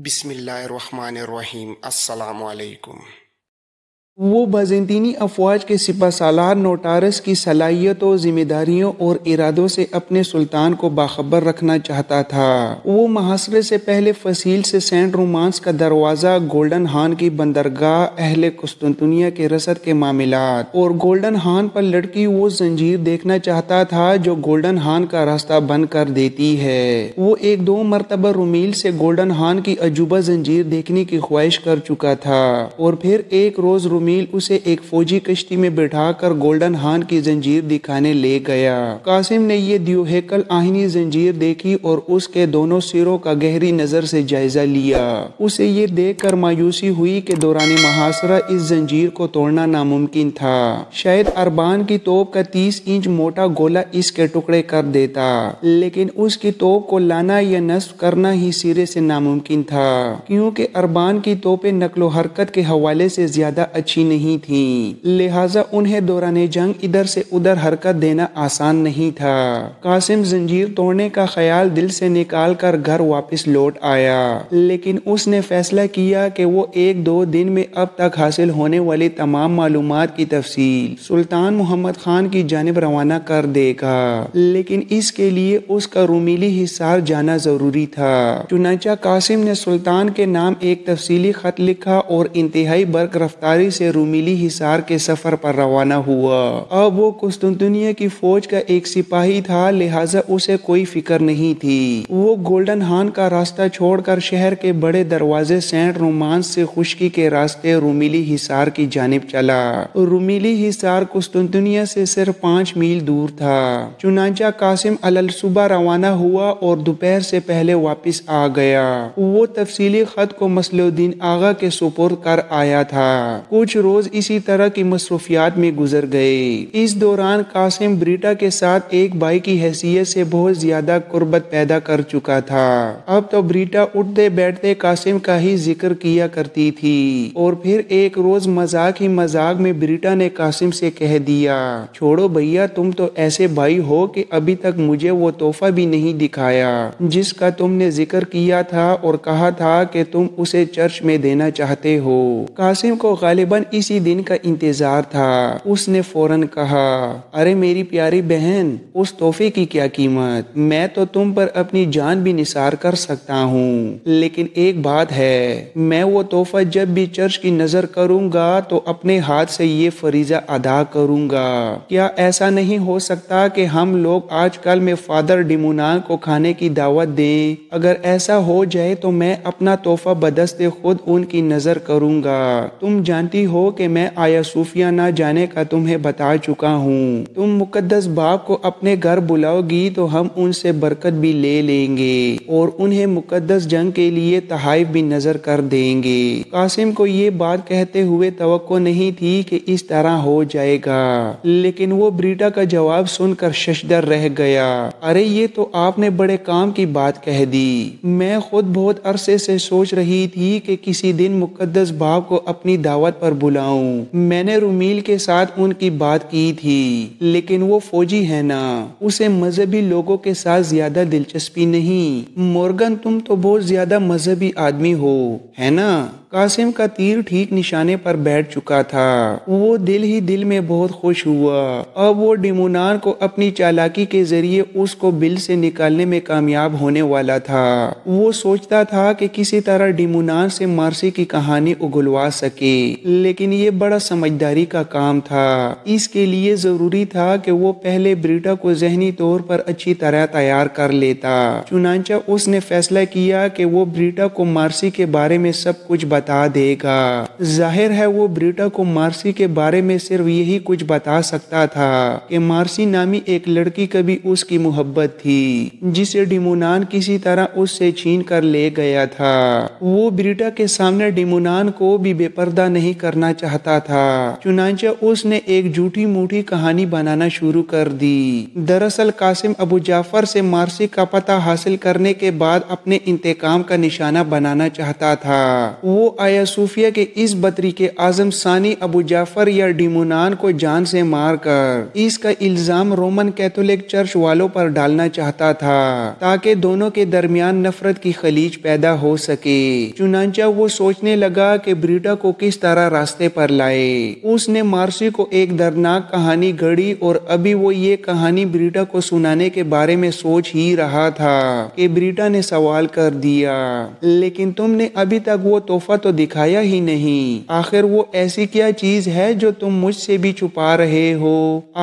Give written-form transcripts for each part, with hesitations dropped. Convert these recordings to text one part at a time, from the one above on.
بسم اللہ الرحمن الرحیم۔ السلام علیکم۔ وہ بازنطینی افواج کے سپہ سالار نوٹارس کی صلاحیت و ذمہ داریوں اور ارادوں سے اپنے سلطان کو باخبر رکھنا چاہتا تھا۔ وہ محاصرے سے پہلے فصیل سے سینٹ رومانس کا دروازہ، گولڈن ہارن کی بندرگاہ، اہل قسطنطنیہ کے رسد کے معاملات اور گولڈن ہارن پر لٹکی وہ زنجیر دیکھنا چاہتا تھا جو گولڈن ہارن کا راستہ بند کر دیتی ہے۔ وہ ایک دو مرتبہ رومیل سے گولڈن ہارن کی عجوبہ زنجیر دیکھنے کی خواہش کر چکا تھا، اور پھر ایک روز رومیل اسے ایک فوجی کشتی میں بٹھا کر گولڈن ہارن کی زنجیر دکھانے لے گیا۔ قاسم نے یہ دیوہیکل آہنی زنجیر دیکھی اور اس کے دونوں سروں کا گہری نظر سے جائزہ لیا۔ اسے یہ دیکھ کر مایوسی ہوئی کہ دوران محاصرہ اس زنجیر کو توڑنا ناممکن تھا۔ شاید اربان کی توپ کا 30 انچ موٹا گولا اس کے ٹکڑے کر دیتا، لیکن اس کی توپ کو لانا یا نصب کرنا ہی سرے سے ناممکن تھا، کیونکہ اربان کی توپیں نقل و حرکت کے حوالے سے زیادہ اچھی نہیں تھیں، لہٰذا انہیں دوران جنگ ادھر سے ادھر حرکت دینا آسان نہیں تھا۔ قاسم زنجیر توڑنے کا خیال دل سے نکال کر گھر واپس لوٹ آیا، لیکن اس نے فیصلہ کیا کہ وہ 1-2 دن میں اب تک حاصل ہونے والی تمام معلومات کی تفصیل سلطان محمد خان کی جانب روانہ کر دے گا، لیکن اس کے لیے اس کا رومیلی حصار جانا ضروری تھا۔ چنانچہ قاسم نے سلطان کے نام ایک تفصیلی خط لکھا اور انتہائی برق رفتاری سے رومیلی حصار کے سفر پر روانہ ہوا۔ اب وہ قسطنطنیہ کی فوج کا ایک سپاہی تھا، لہٰذا اسے کوئی فکر نہیں تھی۔ وہ گولڈن ہارن کا راستہ چھوڑ کر شہر کے بڑے دروازے سینٹ رومانس سے خشکی کے راستے رومیلی حصار کی جانب چلا۔ رومیلی حصار قسطنطنیہ سے صرف 5 میل دور تھا۔ چنانچہ قاسم الصبح روانہ ہوا اور دوپہر سے پہلے واپس آ گیا۔ وہ تفصیلی خط کو مصلح الدین آغا کے سپرد کر آیا تھا۔ کچھ روز اسی طرح کی مصروفیات میں گزر گئے۔ اس دوران قاسم بریٹا کے ساتھ ایک بھائی کی حیثیت سے بہت زیادہ قربت پیدا کر چکا تھا۔ اب تو بریٹا اٹھتے بیٹھتے قاسم کا ہی ذکر کیا کرتی تھی، اور پھر ایک روز مذاق ہی مذاق میں بریٹا نے قاسم سے کہہ دیا، چھوڑو بھیا، تم تو ایسے بھائی ہو کہ ابھی تک مجھے وہ تحفہ بھی نہیں دکھایا جس کا تم نے ذکر کیا تھا اور کہا تھا کہ تم اسے چرچ میں دینا چاہتے ہو۔ قاسم کو غالباً اسی دن کا انتظار تھا۔ اس نے فوراً کہا، ارے میری پیاری بہن، اس تحفے کی کیا قیمت؟ میں تو تم پر اپنی جان بھی نثار کر سکتا ہوں، لیکن ایک بات ہے، میں وہ تحفہ جب بھی چرچ کی نظر کروں گا تو اپنے ہاتھ سے یہ فریضہ ادا کروں گا۔ کیا ایسا نہیں ہو سکتا کہ ہم لوگ آج کل میں فادر ڈیمونان کو کھانے کی دعوت دیں؟ اگر ایسا ہو جائے تو میں اپنا تحفہ بدست خود ان کی نظر کروں گا۔ تم جانتی ہو کہ میں آیا صوفیہ نہ جانے کا تمہیں بتا چکا ہوں۔ تم مقدس باپ کو اپنے گھر بلاؤ گی تو ہم ان سے برکت بھی لے لیں گے اور انہیں مقدس جنگ کے لیے تحائف بھی نظر کر دیں گے۔ قاسم کو یہ بات کہتے ہوئے توقع نہیں تھی کہ اس طرح ہو جائے گا، لیکن وہ بریٹا کا جواب سن کر ششدر رہ گیا۔ ارے یہ تو آپ نے بڑے کام کی بات کہہ دی۔ میں خود بہت عرصے سے سوچ رہی تھی کہ کسی دن مقدس باپ کو اپنی دعوت پر بلاؤں۔ میں نے رومیل کے ساتھ ان کی بات کی تھی، لیکن وہ فوجی ہے نا، اسے مذہبی لوگوں کے ساتھ زیادہ دلچسپی نہیں۔ مورگن، تم تو بہت زیادہ مذہبی آدمی ہو، ہے نا؟ قاسم کا تیر ٹھیک نشانے پر بیٹھ چکا تھا۔ وہ دل ہی دل میں بہت خوش ہوا۔ اب وہ ڈیمونان کو اپنی چالاکی کے ذریعے اس کو بل سے نکالنے میں کامیاب ہونے والا تھا۔ وہ سوچتا تھا کہ کسی طرح ڈیمونان سے مارسی کی کہانی اگلوا سکے، لیکن یہ بڑا سمجھداری کا کام تھا۔ اس کے لیے ضروری تھا کہ وہ پہلے بریٹا کو ذہنی طور پر اچھی طرح تیار کر لیتا۔ چنانچہ اس نے فیصلہ کیا کہ وہ بریٹا کو مارسی کے بارے میں سب کچھ بتا دے گا۔ ظاہر ہے وہ بریٹا کو مارسی کے بارے میں صرف یہی کچھ بتا سکتا تھا کہ مارسی نامی ایک لڑکی کبھی اس کی محبت تھی، جسے ڈیمونان کسی طرح اس سے چھین کر لے گیا تھا۔ وہ بریٹا کے سامنے ڈیمونان کو بھی بے پردہ نہیں کر کرنا چاہتا تھا، چنانچہ اس نے ایک جھوٹی موٹی کہانی بنانا شروع کر دی۔ دراصل قاسم ابو جعفر سے مارسی کا پتہ حاصل کرنے کے بعد اپنے انتقام کا نشانہ بنانا چاہتا تھا۔ وہ آیا صوفیہ کے اس بطریق اعظم ثانی ابو جعفر یا ڈیمونان کو جان سے مار کر اس کا الزام رومن کیتھولک چرچ والوں پر ڈالنا چاہتا تھا تاکہ دونوں کے درمیان نفرت کی خلیج پیدا ہو سکے۔ چنانچہ وہ سوچنے لگا کہ بریٹا کو کس طرح راستے پر لائے۔ اس نے مارسی کو ایک دردناک کہانی گھڑی اور ابھی وہ یہ کہانی بریٹا کو سنانے کے بارے میں سوچ ہی رہا تھا کہ بریٹا نے سوال کر دیا، لیکن تم نے ابھی تک وہ تحفہ تو دکھایا ہی نہیں، آخر وہ ایسی کیا چیز ہے جو تم مجھ سے بھی چھپا رہے ہو؟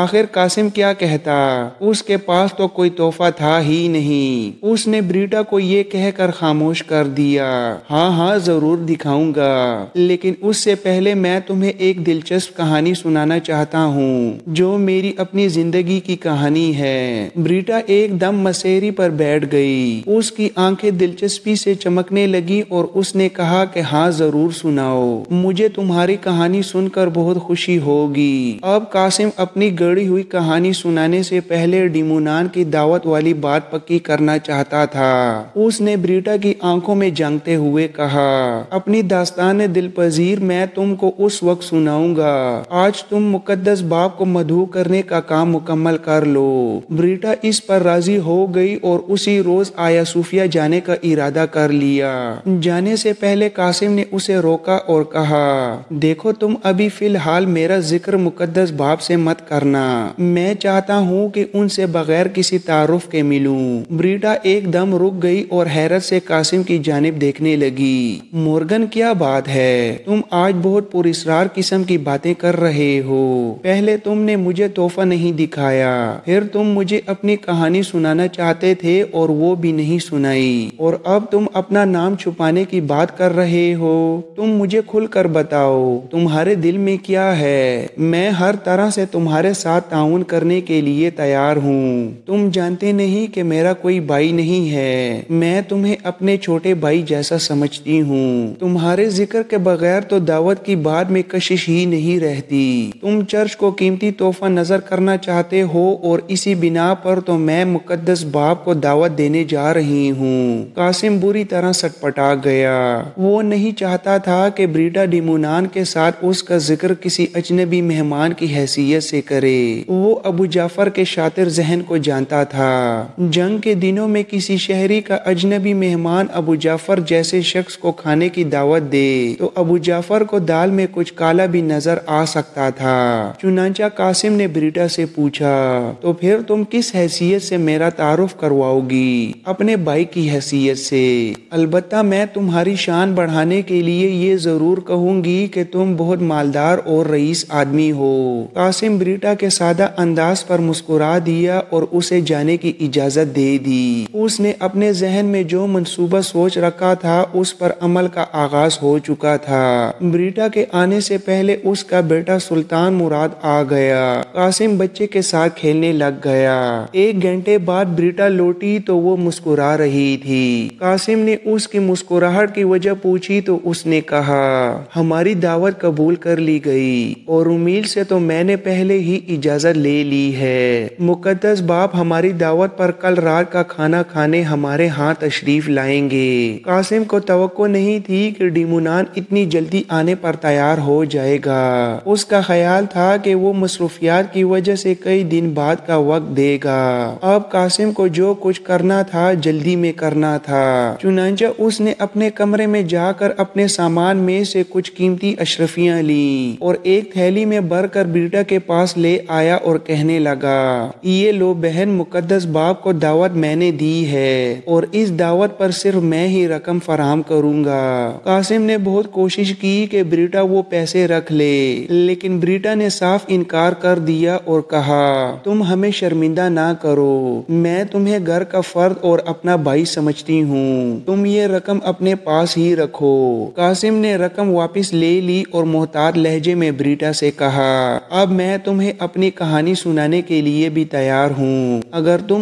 آخر قاسم کیا کہتا؟ اس کے پاس تو کوئی تحفہ تھا ہی نہیں۔ اس نے بریٹا کو یہ کہہ کر خاموش کر دیا، ہاں ہاں ضرور دکھاؤں گا، لیکن اس سے پہلے میں تمہیں ایک دلچسپ کہانی سنانا چاہتا ہوں جو میری اپنی زندگی کی کہانی ہے۔ بریٹا ایک دم مسیری پر بیٹھ گئی، اس کی آنکھیں دلچسپی سے چمکنے لگی اور اس نے کہا کہ ہاں ضرور سناؤ، مجھے تمہاری کہانی سن کر بہت خوشی ہوگی۔ اب قاسم اپنی گڑھی ہوئی کہانی سنانے سے پہلے ڈیمونان کی دعوت والی بات پکی کرنا چاہتا تھا۔ اس نے بریٹا کی آنکھوں میں جھانکتے ہوئے کہا، اپنی داستان دل پذیر میں تم کو اس وقت سناؤں گا، آج تم مقدس باپ کو مدعو کرنے کا کام مکمل کر لو۔ بریٹا اس پر راضی ہو گئی اور اسی روز آیا صوفیہ جانے کا ارادہ کر لیا۔ جانے سے پہلے قاسم نے اسے روکا اور کہا، دیکھو تم ابھی فی الحال میرا ذکر مقدس باپ سے مت کرنا، میں چاہتا ہوں کہ ان سے بغیر کسی تعارف کے ملوں۔ بریٹا ایک دم رک گئی اور حیرت سے قاسم کی جانب دیکھنے لگی۔ مورگن کیا بات ہے، تم آج بہت پراسرار قسم کی باتیں کر رہے ہو، پہلے تم نے مجھے تحفہ نہیں دکھایا، پھر تم مجھے اپنی کہانی سنانا چاہتے تھے اور وہ بھی نہیں سنائی، اور اب تم اپنا نام چھپانے کی بات کر رہے ہو۔ تم مجھے کھل کر بتاؤ تمہارے دل میں کیا ہے، میں ہر طرح سے تمہارے ساتھ تعاون کرنے کے لیے تیار ہوں۔ تم جانتے نہیں کہ میرا کوئی بھائی نہیں ہے، میں تمہیں اپنے چھوٹے بھائی جیسا سمجھتی ہوں۔ تمہارے ذکر کے بغیر تو دعوت کی بات میں کشش ہی نہیں رہتی۔ تم چرچ کو قیمتی تحفہ نظر کرنا چاہتے ہو اور اسی بنا پر تو میں مقدس باپ کو دعوت دینے جا رہی ہوں۔ قاسم بری طرح سٹپٹا گیا۔ وہ نہیں چاہتا تھا کہ بریٹا ڈیمونان کے ساتھ اس کا ذکر کسی اجنبی مہمان کی حیثیت سے کرے۔ وہ ابو جعفر کے شاطر ذہن کو جانتا تھا۔ جنگ کے دنوں میں کسی شہری کا اجنبی مہمان ابو جعفر جیسے شخص کو کھانے کی دعوت دے تو ابو جعفر کو دال میں کچھ کالا بھی نظر آ سکتا تھا۔ چنانچہ قاسم نے بریٹا سے پوچھا، تو پھر تم کس حیثیت سے میرا تعارف کرواؤ گی؟ اپنے بھائی کی حیثیت سے۔ البتہ میں تمہاری شان بڑھانے کے لیے یہ ضرور کہوں گی کہ تم بہت مالدار اور رئیس آدمی ہو۔ قاسم بریٹا کے سادہ انداز پر مسکرا دیا اور اسے جانے کی اجازت دے دی۔ اس نے اپنے ذہن میں جو منصوبہ سوچ رکھا تھا اس پر عمل کا آغاز ہو چکا تھا۔ بریٹا کے آنے سے پہلے اس کا بیٹا سلطان مراد آ گیا۔ قاسم بچے کے ساتھ کھیلنے لگ گیا۔ ایک گھنٹے بعد بریٹا لوٹی تو وہ مسکرا رہی تھی۔ قاسم نے اس کی مسکراہٹ کی وجہ پوچھی تو اس نے کہا، ہماری دعوت قبول کر لی گئی اور امیل سے تو میں نے پہلے ہی اجازت لے لی ہے۔ مقدس باپ ہماری دعوت پر کل رات کا کھانا کھانے ہمارے ہاں تشریف لائیں گے۔ قاسم کو توقع نہیں تھی کہ ڈیمونان اتنی جلدی آنے پر تیار ہو جائے گا۔ اس کا خیال تھا کہ وہ مصروفیات کی وجہ سے کئی دن بعد کا وقت دے گا۔ اب قاسم کو جو کچھ کرنا تھا جلدی میں کرنا تھا۔ چنانچہ اس نے اپنے کمرے میں جا کر اپنے سامان میں سے کچھ قیمتی اشرفیاں لیں اور ایک تھیلی میں بھر کر بریٹا کے پاس لے آیا اور کہنے لگا، یہ لو بہن، مقدس باپ کو دعوت میں نے دی ہے اور اس دعوت پر صرف میں ہی رقم فراہم کروں گا۔ قاسم نے بہت کوشش کی کہ بریٹا وہ پیسے رکھ لے، لیکن بریٹا نے صاف انکار کر دیا اور کہا، تم ہمیں شرمندہ نہ کرو، میں تمہیں گھر کا فرد اور اپنا بھائی سمجھتی ہوں، تم یہ رقم اپنے پاس ہی رکھو۔ قاسم نے رقم واپس لے لی اور محتاط لہجے میں بریٹا سے کہا، اب میں تمہیں اپنی کہانی سنانے کے لیے بھی تیار ہوں، اگر تم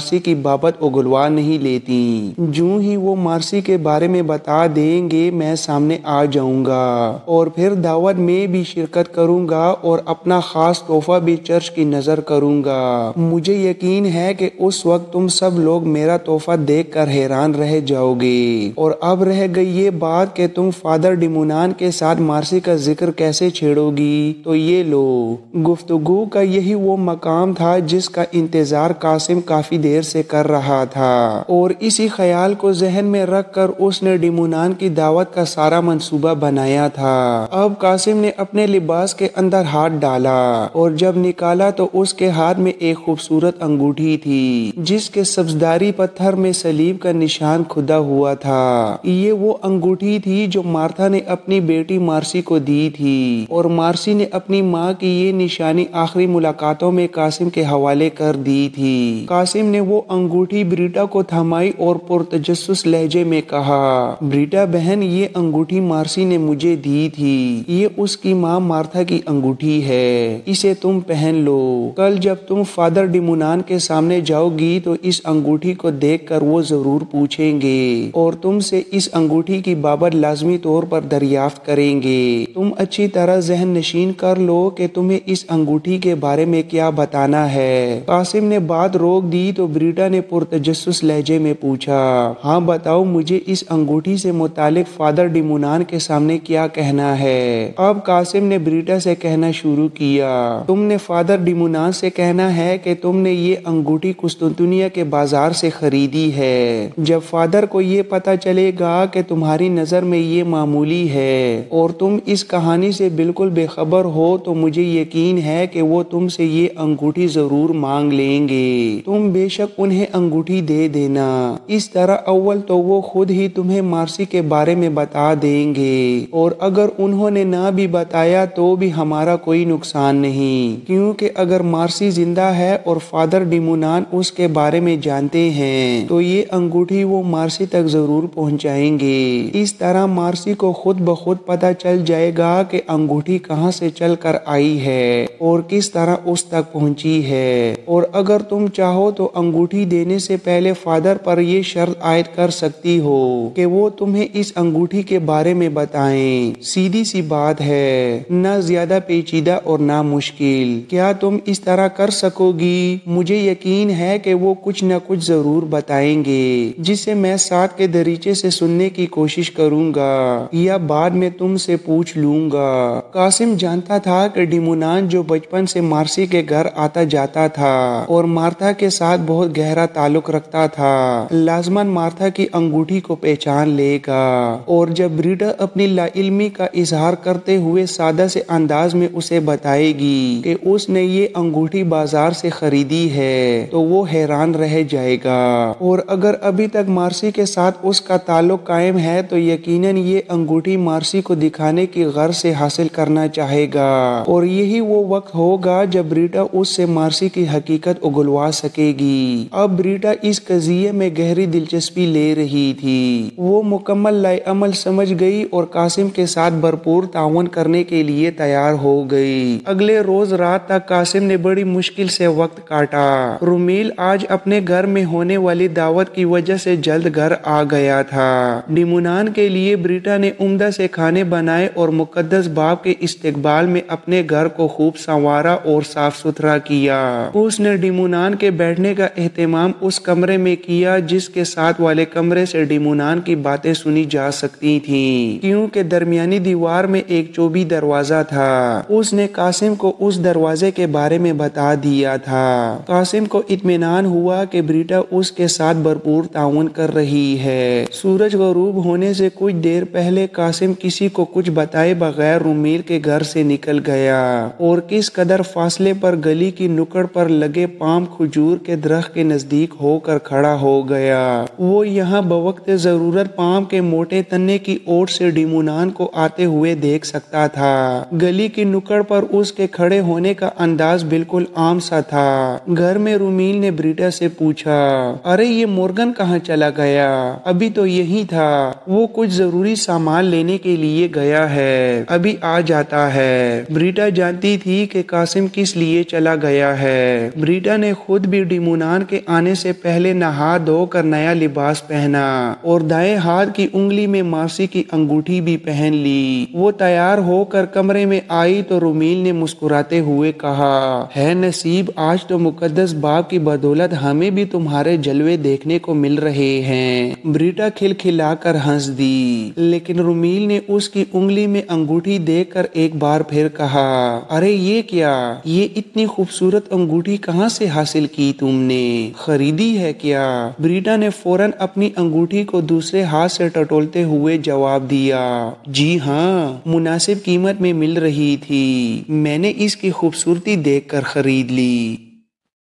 مارسی کی بابت اگلوا نہیں لیتی۔ جو ہی وہ مارسی کے بارے میں بتا دیں گے میں سامنے آ جاؤں گا اور پھر دعوت میں بھی شرکت کروں گا اور اپنا خاص تحفہ بھی چرچ کی نظر کروں گا۔ مجھے یقین ہے کہ اس وقت تم سب لوگ میرا تحفہ دیکھ کر حیران رہ جاؤ گے۔ اور اب رہ گئی یہ بات کہ تم فادر ڈیمونان کے ساتھ مارسی کا ذکر کیسے چھیڑو گی، تو یہ لو۔ گفتگو کا یہی وہ مقام تھا جس کا انتظار قاسم کافی دیر سے کر رہا تھا، اور اسی خیال کو ذہن میں رکھ کر اس نے ڈیمونان کی دعوت کا سارا منصوبہ بنایا تھا۔ اب قاسم نے اپنے لباس کے اندر ہاتھ ڈالا اور جب نکالا تو اس کے ہاتھ میں ایک خوبصورت انگوٹھی تھی جس کے سبزداری پتھر میں صلیب کا نشان کھدا ہوا تھا۔ یہ وہ انگوٹھی تھی جو مارتھا نے اپنی بیٹی مارسی کو دی تھی، اور مارسی نے اپنی ماں کی یہ نشانی آخری ملاقاتوں میں قاسم کے حوالے کر دی تھی۔ قاسم نے وہ انگوٹھی بریٹا کو تھمائی اور پرتجسس لہجے میں کہا، بریٹا بہن، یہ انگوٹھی مارسی نے مجھے دی تھی، یہ اس کی ماں مارتھا کی انگوٹھی ہے، اسے تم پہن لو۔ کل جب تم فادر ڈیمونان کے سامنے جاؤ گی تو اس انگوٹھی کو دیکھ کر وہ ضرور پوچھیں گے اور تم سے اس انگوٹھی کی بابت لازمی طور پر دریافت کریں گے۔ تم اچھی طرح ذہن نشین کر لو کہ تمہیں اس انگوٹھی کے بارے میں کیا بتانا ہے۔ قاسم نے بات روک دی تو بریٹا نے پرتجسس لہجے میں پوچھا، ہاں بتاؤ مجھے اس انگوٹھی سے متعلق فادر ڈیمونان کے سامنے کیا کہنا ہے۔ اب قاسم نے بریٹا سے کہنا شروع کیا، تم نے فادر ڈیمونان سے کہنا ہے کہ تم نے یہ انگوٹھی قسطنطنیہ کے بازار سے خریدی ہے۔ جب فادر کو یہ پتا چلے گا کہ تمہاری نظر میں یہ معمولی ہے اور تم اس کہانی سے بالکل بے خبر ہو تو مجھے یقین ہے کہ وہ تم سے یہ انگوٹھی ضرور مانگ لیں گے۔ تم بے شک انہیں انگوٹھی دے دینا، اس طرح اول تو وہ خود ہی تمہیں مارسی کے بارے میں بتا دیں گے، اور اگر انہوں نے نہ بھی بتایا تو بھی ہمارا کوئی نقصان نہیں، کیونکہ اگر مارسی زندہ ہے اور فادر ڈیمونان اس کے بارے میں جانتے ہیں تو یہ انگوٹھی وہ مارسی تک ضرور پہنچائیں گے۔ اس طرح مارسی کو خود بخود پتہ چل جائے گا کہ انگوٹھی کہاں سے چل کر آئی ہے اور کس طرح اس تک پہنچی ہے، اور اگر تم چاہو تو انگوٹھی دینے سے پہلے فادر پر یہ شرط عائد کر سکتی ہو کہ وہ تمہیں اس انگوٹھی کے بارے میں بتائیں۔ سیدھی سی بات ہے، نہ زیادہ پیچیدہ اور نہ مشکل۔ کیا تم اس طرح کر سکو گی؟ مجھے یقین ہے کہ وہ کچھ نہ کچھ ضرور بتائیں گے جسے میں ساتھ کے دریچے سے سننے کی کوشش کروں گا یا بعد میں تم سے پوچھ لوں گا۔ قاسم جانتا تھا کہ ڈیمونان جو بچپن سے مارسی کے گھر آتا جاتا تھا اور مارتھا کے ساتھ بہت گہرا تعلق رکھتا تھا، لازماً مارتھا کی انگوٹھی کو پہچان لے گا، اور جب بریٹا اپنی لا علمی کا اظہار کرتے ہوئے سادہ سے انداز میں اسے بتائے گی کہ اس نے یہ انگوٹھی بازار سے خریدی ہے تو وہ حیران رہ جائے گا، اور اگر ابھی تک مارسی کے ساتھ اس کا تعلق قائم ہے تو یقیناً یہ انگوٹھی مارسی کو دکھانے کی غرض سے حاصل کرنا چاہے گا، اور یہی وہ وقت ہوگا جب بریٹا اس سے مارسی کی حقیقت اگلوا سکے گی۔ اب بریٹا اس قضیے میں گہری دلچسپی لے رہی تھی، وہ مکمل لائے عمل سمجھ گئی اور قاسم کے ساتھ بھرپور تعاون کرنے کے لیے تیار ہو گئی۔ اگلے روز رات تک قاسم نے بڑی مشکل سے وقت کاٹا۔ رومیل آج اپنے گھر میں ہونے والی دعوت کی وجہ سے جلد گھر آ گیا تھا۔ ڈیمونان کے لیے بریٹا نے عمدہ سے کھانے بنائے اور مقدس باپ کے استقبال میں اپنے گھر کو خوب سنوارا اور صاف ستھرا کیا۔ اس نے ڈیمونان کے بیٹھنے کا اہتمام اس کمرے میں کیا جس کے ساتھ والے کمرے سے ڈیمونان کی باتیں سنی جا سکتی تھیں، کیونکہ درمیانی دیوار میں ایک چوبی دروازہ تھا۔ اس نے قاسم کو اس دروازے کے بارے میں بتا دیا تھا۔ قاسم کو اطمینان ہوا کہ بریٹا اس کے ساتھ بھرپور تعاون کر رہی ہے۔ سورج غروب ہونے سے کچھ دیر پہلے قاسم کسی کو کچھ بتائے بغیر رومیل کے گھر سے نکل گیا اور کس قدر فاصلے پر گلی کی نکڑ پر لگے پام کھجور کے درخت کے نزدیک ہو کر کھڑا ہو گیا۔ وہ یہاں بوقت ضرورت پام کے موٹے تنے کی اوٹ سے ڈیمونان کو آتے ہوئے دیکھ سکتا تھا۔ گلی کی نکڑ پر اس کے کھڑے ہونے کا انداز بالکل عام سا تھا۔ گھر میں رومیل نے بریٹا سے پوچھا، ارے یہ مورگن کہاں چلا گیا؟ ابھی تو یہی تھا، وہ کچھ ضروری سامان لینے کے لیے گیا ہے، ابھی آ جاتا ہے۔ بریٹا جانتی تھی کہ قاسم کس لیے چلا گیا ہے۔ بریٹا نے خود بھی ڈیمونان یونان کے آنے سے پہلے نہا دھو کر نیا لباس پہنا اور دائیں ہاتھ کی انگلی میں مارسی کی انگوٹھی بھی پہن لی۔ وہ تیار ہو کر کمرے میں آئی تو رومیل نے مسکراتے ہوئے کہا، ہے نصیب، آج تو مقدس باپ کی بدولت ہمیں بھی تمہارے جلوے دیکھنے کو مل رہے ہیں۔ بریٹا کھلکھلا کر ہنس دی، لیکن رومیل نے اس کی انگلی میں انگوٹھی دیکھ کر ایک بار پھر کہا، ارے یہ کیا؟ یہ اتنی خوبصورت انگوٹھی کہاں سے حاصل کی تم نے؟ خریدی ہے کیا؟ بریٹا نے فوراً اپنی انگوٹھی کو دوسرے ہاتھ سے ٹٹولتے ہوئے جواب دیا، جی ہاں، مناسب قیمت میں مل رہی تھی، میں نے اس کی خوبصورتی دیکھ کر خرید لی۔